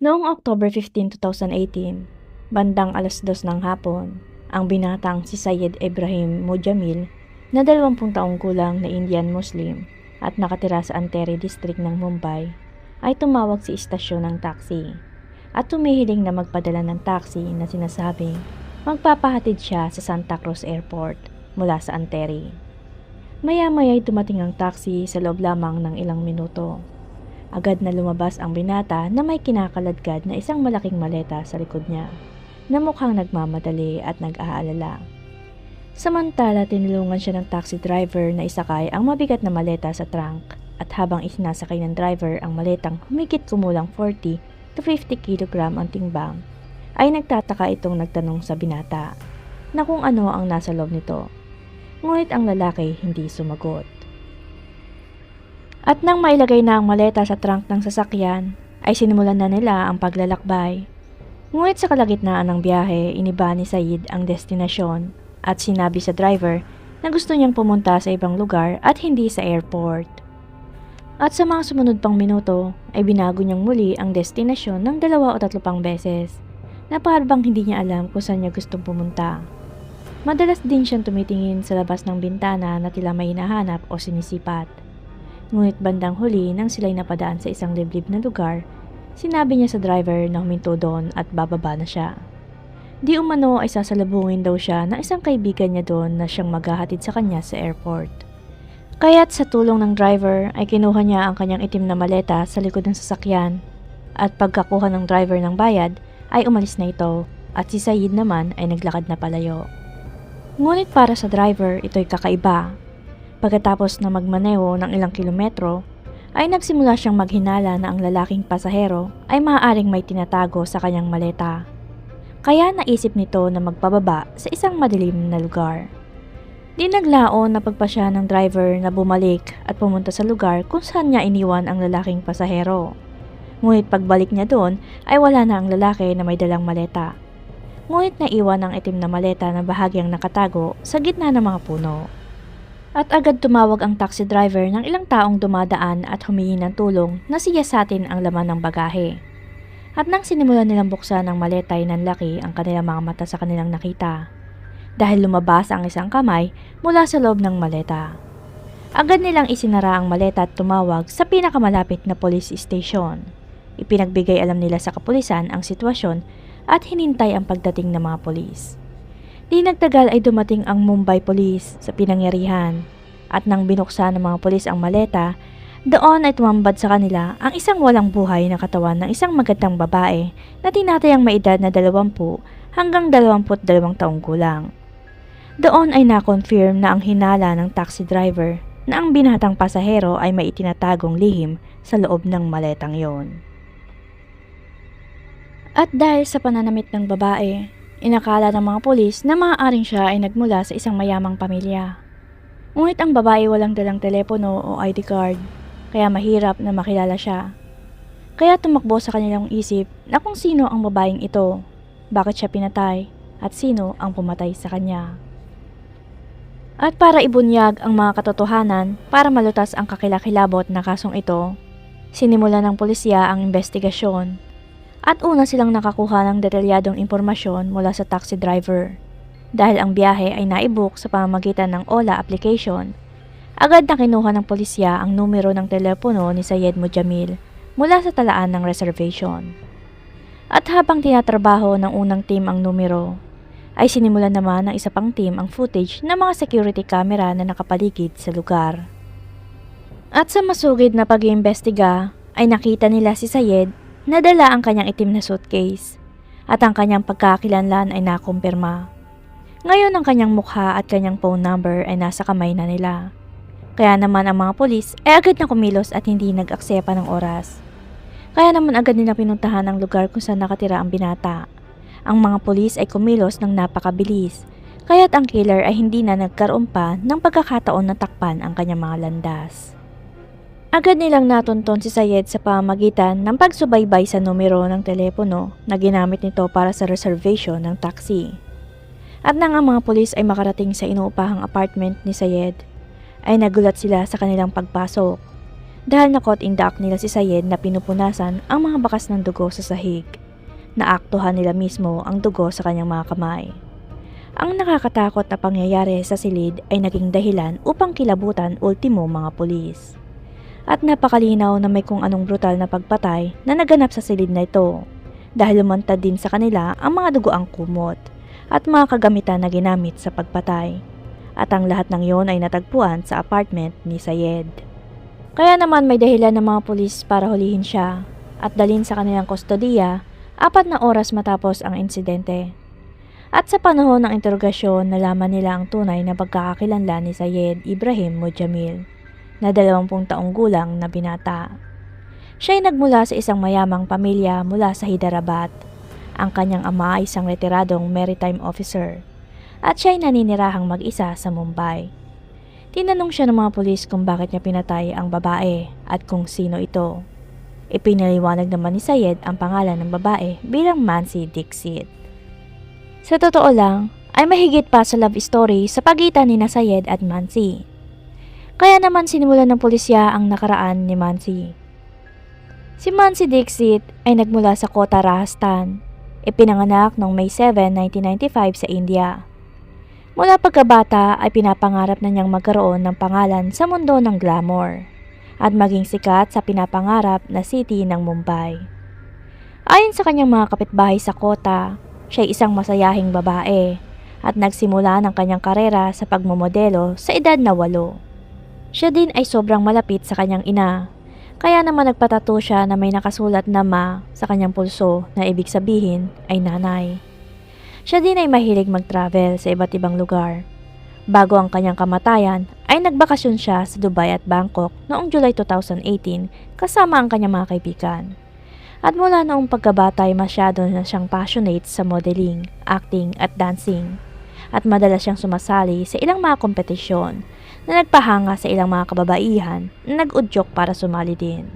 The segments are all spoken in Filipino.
Noong October 15, 2018, bandang 2:00 ng hapon, ang binatang si Syed Ibrahim Mujamil na 20 taong gulang na Indian Muslim at nakatira sa Anteri District ng Mumbai ay tumawag sa istasyon ng taxi at tumihiling na magpadala ng taxi na sinasabing magpapahatid siya sa Santa Cruz Airport mula sa Anteri. Maya-maya'y dumating ang taxi sa loob lamang ng ilang minuto. Agad na lumabas ang binata na may kinakaladkad na isang malaking maleta sa likod niya, na mukhang nagmamadali at nag-aalala. Samantala, tinulungan siya ng taxi driver na isakay ang mabigat na maleta sa trunk at habang isinasakay ng driver ang maletang humigit kumulang 40 to 50 kilogram ang timbang, ay nagtataka itong nagtanong sa binata na kung ano ang nasa loob nito. Ngunit ang lalaki hindi sumagot. At nang mailagay na ang maleta sa trunk ng sasakyan, ay sinimulan na nila ang paglalakbay. Ngunit sa kalagitnaan ng biyahe, iniba ni Syed ang destinasyon at sinabi sa driver na gusto niyang pumunta sa ibang lugar at hindi sa airport. At sa mga sumunod pang minuto, ay binago niyang muli ang destinasyon ng 2 o 3 pang beses, na parang hindi niya alam kung saan niya gustong pumunta. Madalas din siyang tumitingin sa labas ng bintana na tila may hinahanap o sinisipat. Ngunit bandang huli nang sila'y napadaan sa isang liblib na lugar, sinabi niya sa driver na huminto doon at bababa na siya. Di umano ay sasalubungin daw siya ng isang kaibigan niya doon na siyang maghahatid sa kanya sa airport. Kaya't sa tulong ng driver ay kinuha niya ang kanyang itim na maleta sa likod ng sasakyan at pagkakuha ng driver ng bayad ay umalis na ito at si Syed naman ay naglakad na palayo. Ngunit para sa driver ito'y kakaiba. Pagkatapos na magmaneho ng ilang kilometro, ay nagsimula siyang maghinala na ang lalaking pasahero ay maaaring may tinatago sa kanyang maleta. Kaya naisip nito na magpababa sa isang madilim na lugar. Di naglaon na pagpasya ng driver na bumalik at pumunta sa lugar kung saan niya iniwan ang lalaking pasahero. Ngunit pagbalik niya doon ay wala na ang lalaki na may dalang maleta. Ngunit naiwan ang itim na maleta na bahagyang nakatago sa gitna ng mga puno. At agad tumawag ang taxi driver ng ilang taong dumadaan at humingi ng tulong na siyasatin ang laman ng bagahe. At nang sinimulan nilang buksan ng maleta ay nanlaki ang kanilang mga mata sa kanilang nakita, dahil lumabas ang isang kamay mula sa loob ng maleta. Agad nilang isinara ang maleta at tumawag sa pinakamalapit na police station. Ipinagbigay alam nila sa kapulisan ang sitwasyon at hinintay ang pagdating ng mga pulis. Di nagtagal ay dumating ang Mumbai Police sa pinangyarihan at nang binuksan ng mga pulis ang maleta, doon ay tumambad sa kanila ang isang walang buhay na katawan ng isang magandang babae na tinatayang may edad na 20 hanggang 22 taong gulang. Doon ay na-confirm na ang hinala ng taxi driver na ang binatang pasahero ay may itinatagong lihim sa loob ng maletang yon. At dahil sa pananamit ng babae, inakala ng mga pulis na maaaring siya ay nagmula sa isang mayamang pamilya. Ngunit ang babae walang dalang telepono o ID card, kaya mahirap na makilala siya. Kaya tumakbo sa kanilang isip na kung sino ang babaeng ito, bakit siya pinatay, at sino ang pumatay sa kanya. At para ibunyag ang mga katotohanan para malutas ang kakilakilabot na kasong ito, sinimula ng pulisya ang investigasyon. At una silang nakakuha ng detalyadong impormasyon mula sa taxi driver. Dahil ang biyahe ay naibuk sa pamamagitan ng Ola application, agad na kinuha ng pulisya ang numero ng telepono ni Syed Mujamil mula sa talaan ng reservation. At habang tinatrabaho ng unang team ang numero, ay sinimulan naman ng isa pang team ang footage ng mga security camera na nakapaligid sa lugar. At sa masugid na pag-iimbestiga, ay nakita nila si Syed na dala ang kanyang itim na suitcase at ang kanyang pagkakilanlan ay nakumpirma. Ngayon ang kanyang mukha at kanyang phone number ay nasa kamay na nila. Kaya naman ang mga pulis ay agad na kumilos at hindi nag-aksepa ng oras. Kaya naman agad nila pinuntahan ang lugar kung saan nakatira ang binata. Ang mga pulis ay kumilos ng napakabilis, kaya't ang killer ay hindi na nagkaroon pa ng pagkakataon na takpan ang kanyang mga landas. Agad nilang natunton si Syed sa pamamagitan ng pagsubaybay sa numero ng telepono na ginamit nito para sa reservation ng taxi. At nang ang mga pulis ay makarating sa inuupahang apartment ni Syed, ay nagulat sila sa kanilang pagpasok dahil na-caught in the act nila si Sayed na pinupunasan ang mga bakas ng dugo sa sahig. Naaktuhan nila mismo ang dugo sa kanyang mga kamay. Ang nakakatakot na pangyayari sa silid ay naging dahilan upang kilabutan ultimo mga pulis. At napakalinaw na may kung anong brutal na pagpatay na naganap sa silid na ito dahil lumantad din sa kanila ang mga dugoang kumot at mga kagamitan na ginamit sa pagpatay. At ang lahat ng yon ay natagpuan sa apartment ni Sayed. Kaya naman may dahilan ng mga pulis para hulihin siya at dalhin sa kanilang kustodiya 4 na oras matapos ang insidente. At sa panahon ng interogasyon, nalaman nila ang tunay na pagkakakilanlan ni Sayed Ibrahim Mojamil, na 20 taong gulang na binata. Siya ay nagmula sa isang mayamang pamilya mula sa Hyderabad. Ang kanyang ama ay isang retiradong maritime officer, at siya ay naninirahang mag-isa sa Mumbai. Tinanong siya ng mga pulis kung bakit niya pinatay ang babae at kung sino ito. Ipinaliwanag naman ni Sayed ang pangalan ng babae bilang Mansi Dixit. Sa totoo lang, ay mahigit pa sa love story sa pagitan ni Sayed at Mansi. Kaya naman sinimulan ng pulisya ang nakaraan ni Mansi. Si Mansi Dixit ay nagmula sa Kota Rajasthan. Ipinanganak noong May 7, 1995 sa India. Mula pagkabata ay pinapangarap na niyang magkaroon ng pangalan sa mundo ng glamour at maging sikat sa pinapangarap na city ng Mumbai. Ayon sa kanyang mga kapitbahay sa Kota, siya ay isang masayahing babae at nagsimula ng kanyang karera sa pagmomodelo sa edad na 8. Siya din ay sobrang malapit sa kanyang ina, kaya naman nagpatato siya na may nakasulat na Ma sa kanyang pulso na ibig sabihin ay nanay. Siya din ay mahilig mag-travel sa iba't ibang lugar. Bago ang kanyang kamatayan ay nagbakasyon siya sa Dubai at Bangkok noong July 2018 kasama ang kanyang mga kaibigan. At mula noong pagkabata ay masyado na siyang passionate sa modeling, acting at dancing. At madalas siyang sumasali sa ilang mga kompetisyon na nagpahanga sa ilang mga kababaihan na nag-udyok para sumali din.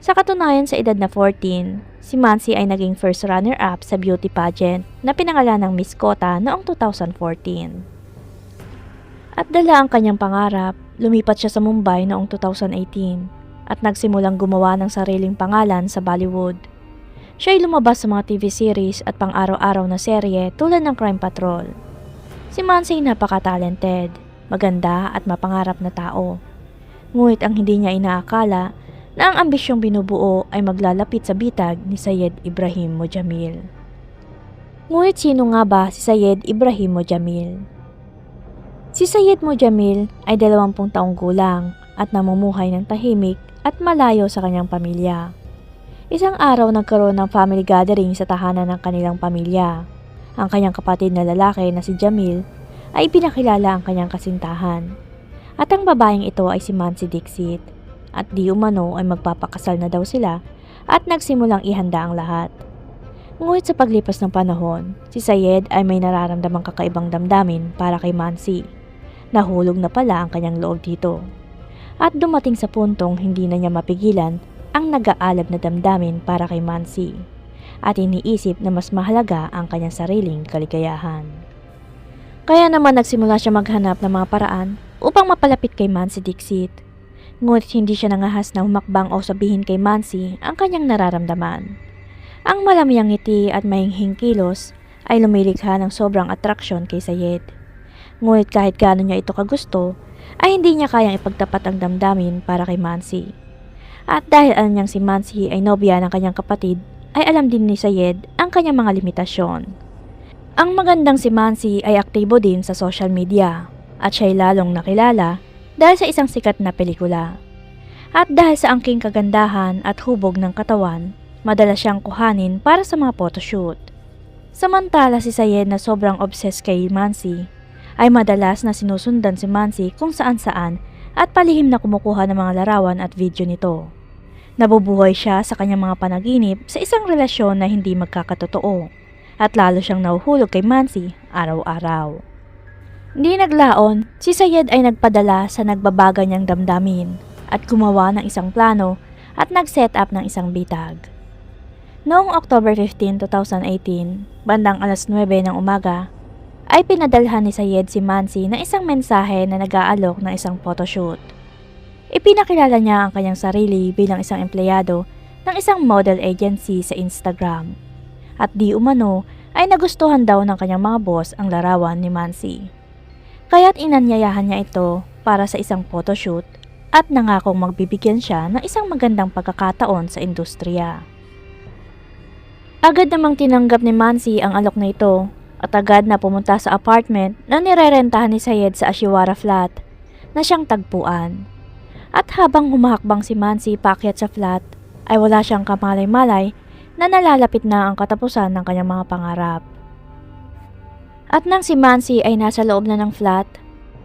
Sa katunayan sa edad na 14, si Mansi ay naging first runner-up sa beauty pageant na pinangalan ng Miss Kota noong 2014. At dala ang kanyang pangarap, lumipat siya sa Mumbai noong 2018 at nagsimulang gumawa ng sariling pangalan sa Bollywood. Siya ay lumabas sa mga TV series at pang-araw-araw na serye tulad ng Crime Patrol. Si Mansi ay napaka-talented, maganda at mapangarap na tao. Ngunit ang hindi niya inaakala na ang ambisyong binubuo ay maglalapit sa bitag ni Sayed Ibrahim Mojamil. Ngunit sino nga ba si Sayed Ibrahim Mojamil? Si Sayed Mojamil ay 20 taong gulang at namumuhay ng tahimik at malayo sa kanyang pamilya. Isang araw nagkaroon ng family gathering sa tahanan ng kanilang pamilya. Ang kanyang kapatid na lalaki na si Jamil ay pinakilala ang kanyang kasintahan. At ang babaeng ito ay si Mansi Dixit. At di umano ay magpapakasal na daw sila at nagsimulang ihanda ang lahat. Ngunit sa paglipas ng panahon, si Sayed ay may nararamdamang kakaibang damdamin para kay Mansi. Nahulog na pala ang kanyang loob dito. At dumating sa puntong hindi na niya mapigilan ang nag-aalab na damdamin para kay Mansi at iniisip na mas mahalaga ang kanyang sariling kaligayahan. Kaya naman nagsimula siya maghanap ng mga paraan upang mapalapit kay Mansi Dixit. Ngunit hindi siya nangahas na humakbang o sabihin kay Mansi ang kanyang nararamdaman. Ang malamyang ngiti at mahinghing kilos ay lumilikha ng sobrang atraksyon kay Sayed. Ngunit kahit gaano niya ito kagusto, ay hindi niya kayang ipagtapat ang damdamin para kay Mansi. At dahil alam niyang si Mansi ay nobya ng kanyang kapatid, ay alam din ni Sayed ang kanyang mga limitasyon. Ang magandang si Mansi ay aktibo din sa social media at siya ay lalong nakilala dahil sa isang sikat na pelikula. At dahil sa angking kagandahan at hubog ng katawan, madalas siyang kuhanin para sa mga photoshoot. Samantala si Sayed na sobrang obsessed kay Mansi, ay madalas na sinusundan si Mansi kung saan-saan at palihim na kumukuha ng mga larawan at video nito. Nabubuhay siya sa kanyang mga panaginip sa isang relasyon na hindi magkakatotoo at lalo siyang nahuhulog kay Mansi araw-araw. Hindi naglaon, si Sayed ay nagpadala sa nagbabaga niyang damdamin at gumawa ng isang plano at nag-set up ng isang bitag. Noong October 15, 2018, bandang 9:00 ng umaga, ay pinadalhan ni Sayed si Mansi ng isang mensahe na nag-aalok ng isang photoshoot. Ipinakilala niya ang kanyang sarili bilang isang empleyado ng isang model agency sa Instagram. At di umano ay nagustuhan daw ng kanyang mga boss ang larawan ni Mansi. Kaya't inanyayahan niya ito para sa isang photoshoot at nangakong magbibigyan siya ng isang magandang pagkakataon sa industriya. Agad namang tinanggap ni Mansi ang alok na ito at agad na pumunta sa apartment na nirerentahan ni Sayed sa Ashiwara flat na siyang tagpuan. At habang humahakbang si Mansi paakyat sa flat ay wala siyang kamalay-malay na nalalapit na ang katapusan ng kanyang mga pangarap. At nang si Mansi ay nasa loob na ng flat,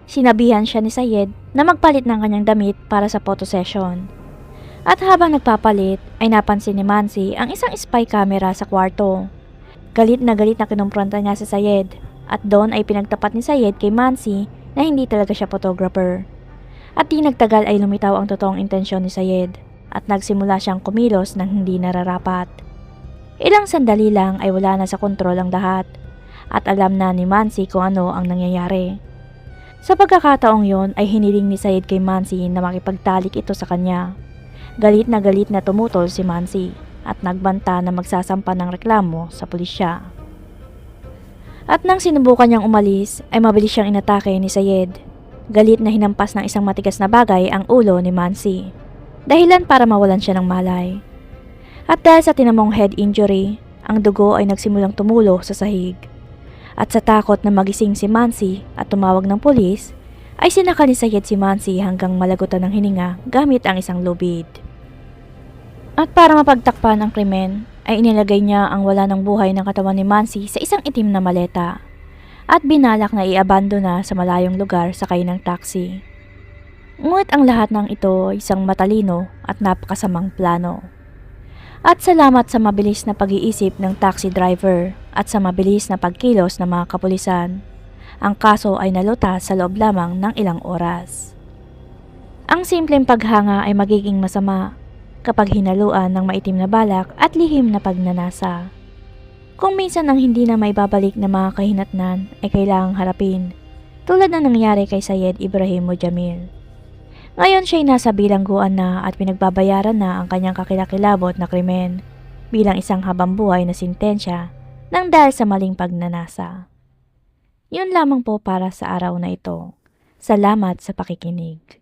sinabihan siya ni Sayed na magpalit ng kanyang damit para sa photo session. At habang nagpapalit ay napansin ni Mansi ang isang spy camera sa kwarto. Galit na kinumpronta niya si Sayed at doon ay pinagtapat ni Sayed kay Mansi na hindi talaga siya photographer. At di nagtagal ay lumitaw ang totoong intensyon ni Sayed at nagsimula siyang kumilos ng hindi nararapat. Ilang sandali lang ay wala na sa kontrol ang lahat at alam na ni Mansi kung ano ang nangyayari. Sa pagkakataong yon ay hiniling ni Sayed kay Mansi na makipagtalik ito sa kanya. Galit na tumutol si Mansi at nagbanta na magsasampa ng reklamo sa pulisya. At nang sinubukan niyang umalis ay mabilis siyang inatake ni Sayed. Galit na hinampas ng isang matigas na bagay ang ulo ni Mansi. Dahilan para mawalan siya ng malay. At dahil sa tinamong head injury, ang dugo ay nagsimulang tumulo sa sahig. At sa takot na magising si Mansi at tumawag ng pulis, ay sinaka ni Sayed si Mansi hanggang malagutan ng hininga gamit ang isang lubid. At para mapagtakpan ang krimen, ay inilagay niya ang wala ng buhay ng katawan ni Mansi sa isang itim na maleta at binalak na i-abandona sa malayong lugar sakay ng taxi. Ngunit ang lahat ng ito ay isang matalino at napakasamang plano. At salamat sa mabilis na pag-iisip ng taxi driver at sa mabilis na pagkilos ng mga kapulisan, ang kaso ay nalutas sa loob lamang ng ilang oras. Ang simpleng paghanga ay magiging masama kapag hinaluan ng maitim na balak at lihim na pagnanasa. Kung minsan ang hindi na maibabalik na mga kahinatnan ay kailangang harapin, tulad na nangyari kay Sayed Ibrahim Mujamil. Ngayon siya'y nasa bilangguan na at pinagbabayaran na ang kanyang kakilakilabot na krimen bilang isang habambuhay na sintensya nang dahil sa maling pagnanasa. Yun lamang po para sa araw na ito. Salamat sa pakikinig.